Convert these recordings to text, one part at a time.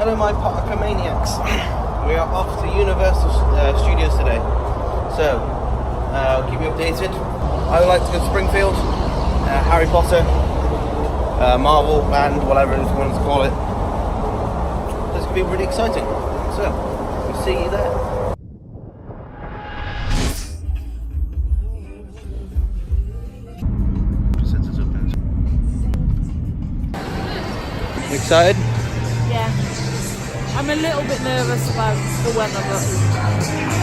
Hello my Potter Maniacs. We are off to Universal Studios today. So, I'll keep you updated. I would like to go to Springfield, Harry Potter, Marvel Land, whatever you want to call it. This could be really exciting. So, we'll see you there. Excited? Yeah. I'm a little bit nervous about the weather, but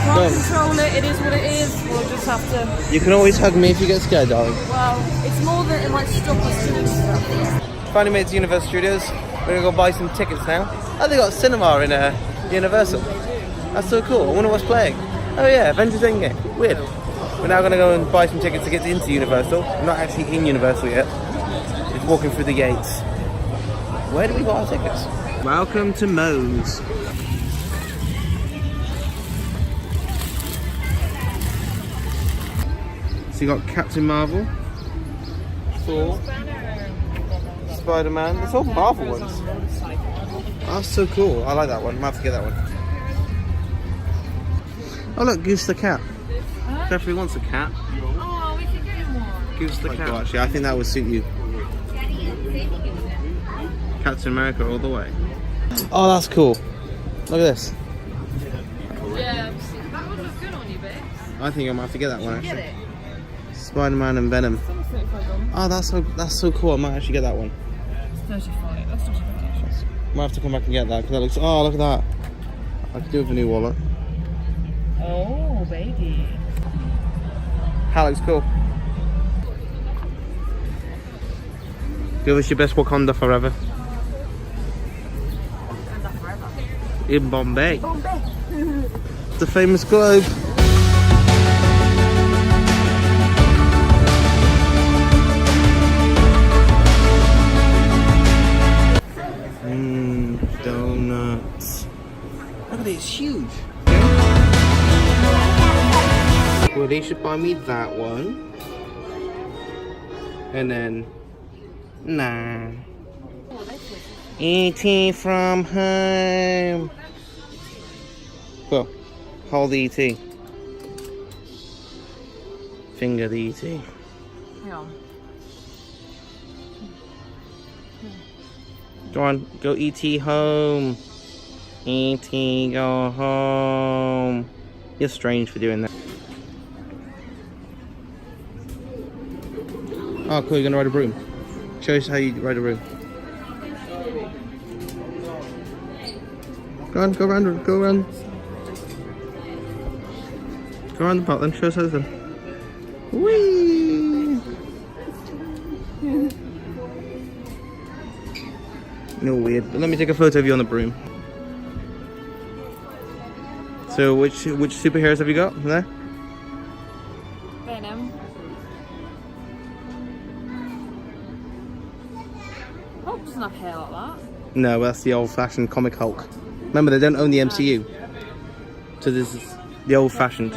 can't control it. It is what it is. We'll just have to. You can always hug me if you get scared, darling. Well, it's more that it might stop us doing stuff. Finally made it to Universal Studios. We're gonna go buy some tickets now. Oh, they got a cinema in Universal. That's so cool. I wonder what's playing. Oh yeah, Avengers Endgame. Weird. We're now gonna go and buy some tickets to get into Universal. We're not actually in Universal yet. Just walking through the gates. Where do we buy our tickets? Welcome to Moe's. So you got Captain Marvel, Thor, Spider-Man. It's all Marvel ones. That's so cool. I like that one. I might have to get that one. Oh look, Goose the cat. Definitely wants a cat. Oh, we can get him one. Goose the cat. Actually, I think that would suit you. Captain America all the way. Oh, that's cool. Look at this. Yeah, that would look good on you, babe. I think I might have to get that one actually. Get it. Spider-Man and Venom. Oh, that's so cool. I might actually get that one. It's 35. That's not too bad. Might have to come back and get that because that looks. Oh, look at that. I could do with a new wallet. Oh, baby. That looks cool. Give us your best Wakanda forever. In Bombay. The famous globe. Donuts. Look at it, it's huge. Well, they should buy me that one. And then, nah. E.T. from home. Well, hold the E.T. Finger the E.T. Hang on. Go on, go E.T. home. E.T. go home. You're strange for doing that. Oh, cool, you're gonna ride a broom. Show us how you ride a broom. Go on, go around, go around. Go around the park then, show us how it's done. Whee! No weird, but let me take a photo of you on the broom. So which superheroes have you got there? Venom. Hulk doesn't have hair like that. No, that's the old-fashioned comic Hulk. Remember, they don't own the MCU. So this is the old-fashioned.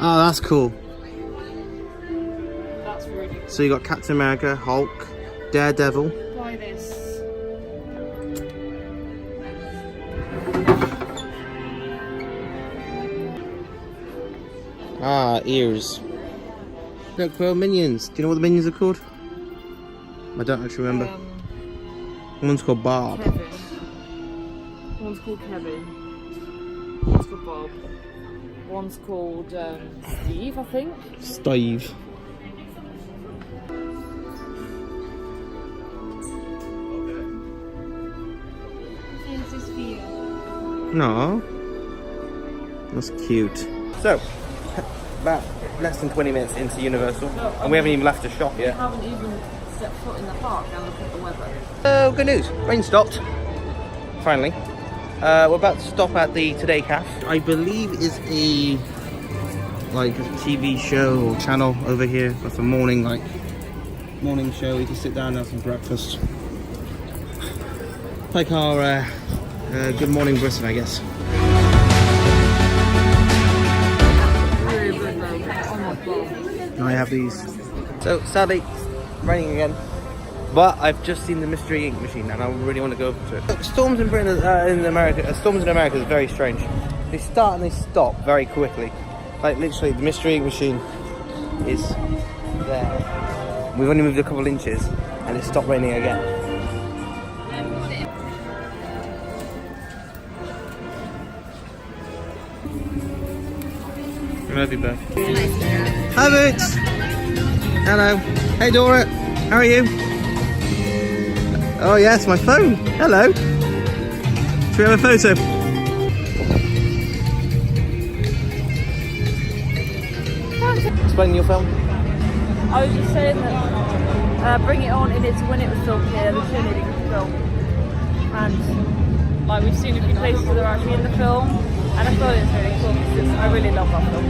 Oh, that's cool. That's really cool. So you got Captain America, Hulk, Daredevil. Buy this. Ah, ears. Look, well, minions. Do you know what the minions are called? I don't actually remember. One's called Bob. Kevin. One's called Kevin. One's called Bob. One's called Steve, I think. Steve. No. That's cute. So, about less than 20 minutes into Universal, and we haven't even left the shop yet. We haven't even set foot in the park and look at the weather. Oh, good news. Rain stopped. Finally. We're about to stop at the Today Cafe. I believe is a TV show or channel over here. That's a morning show. You can sit down and have some breakfast. Like our Good Morning Britain, I guess. Really good though. Oh my god. And I have these. So sadly, raining again. But I've just seen the Mystery Ink machine and I really want to go over to it. Storms in Britain, in America, storms in America is very strange. They start and they stop very quickly. Like literally, the Mystery Ink machine is there. We've only moved a couple inches and it stopped raining again. I love you both. Hi Boots! Hello. Hey Dora, how are you? Oh yes, my phone. Hello. Should we have a photo? Explain your film. I was just saying that Bring It On in its when it was filmed here, the cheerleading was filmed, and like we've seen a few places that are actually in the film, and I thought it's really cool because I really love that film.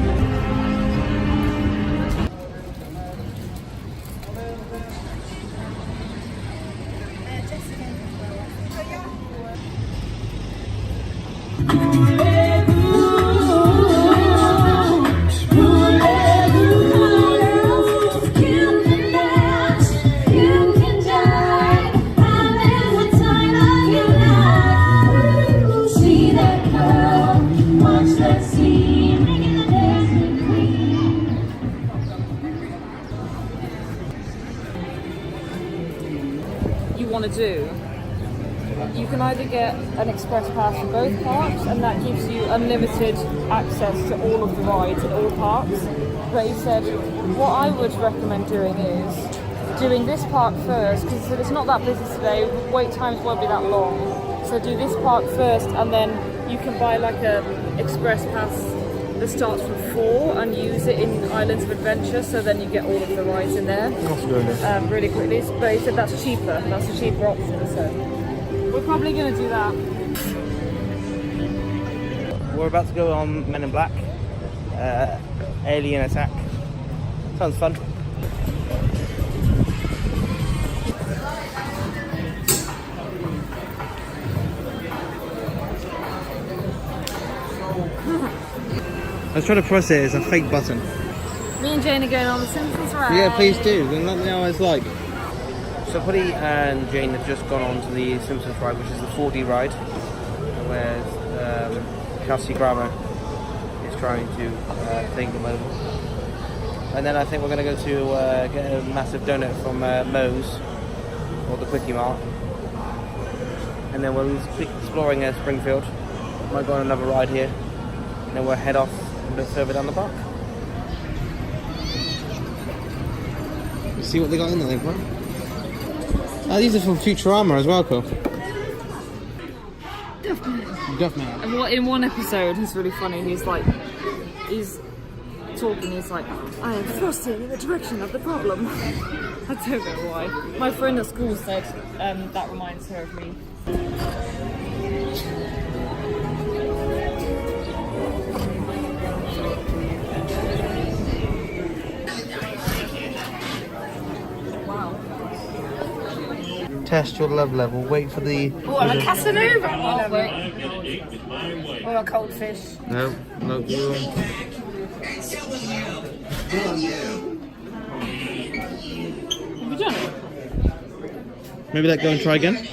Want to do, you can either get an express pass for both parks and that gives you unlimited access to all of the rides at all parks, but he said what I would recommend doing is doing this park first, because he said it's not that busy today, wait times won't be that long, so do this park first and then you can buy like a express pass that starts from 4 and use it in Islands of Adventure, so then you get all of the rides in there really quickly. But he said that's cheaper, that's a cheaper option, so we're probably going to do that. We're about to go on Men in Black, Alien Attack. Sounds fun. I was trying to press it as a fake button. Me and Jane are going on the Simpsons ride. Yeah, please do. Then let me know what it's like. So Putty and Jane have just gone on to the Simpsons ride, which is the 4D ride, where Kelsey Grammer is trying to take them over. And then I think we're going to go to get a massive donut from Moe's, or the Quickie Mart. And then we'll keep exploring Springfield. Might go on another ride here. And then we'll head off a bit further down the park. See what they got in there, bro. Oh, these are from Futurama as well, cool. Duffman. And in one episode, he's really funny. He's talking. He's like, "I am thrusting in the direction of the problem." I don't know why. My friend at school said that reminds her of me. Test your love level. Wait for the. Oh, I'm a Casanova. Oh, wait. Or a cold fish. No, no glue. Have you done it? Maybe let go and try again.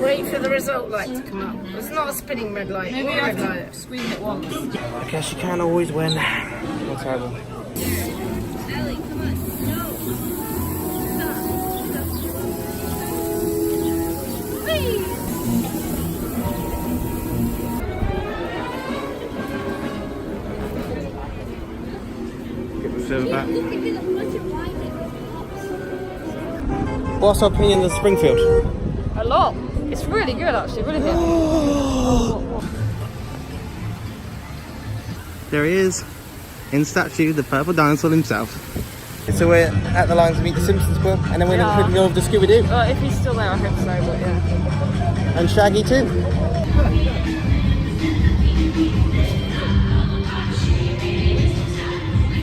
Wait for the result light to come up. It's not a spinning red light. Maybe I have to scream it once. I guess you can't always win. That's terrible. Ellie, come on. Get the server back. What's our opinion of Springfield? A lot. It's really good, actually. Really good. There he is, in statue, the purple dinosaur himself. So we're at the line to meet the Simpsons Club, and then we're going to go over to Scooby-Doo. If he's still there, I hope so, but yeah. And Shaggy too.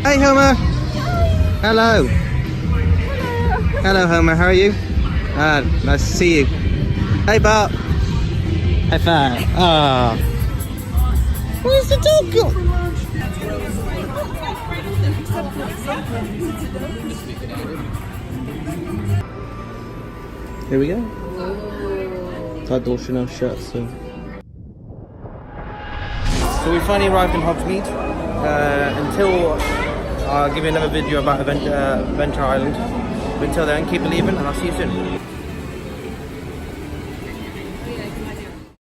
Hey Homer! Hello! Hello Homer, how are you? Nice to see you. Hey Bart! High five! Ah! Where's the dog gone? Here we go. That door should now shut, so we finally arrived in Hogsmeade. Until I'll give you another video about Adventure Island. Until then, keep believing, and I'll see you soon.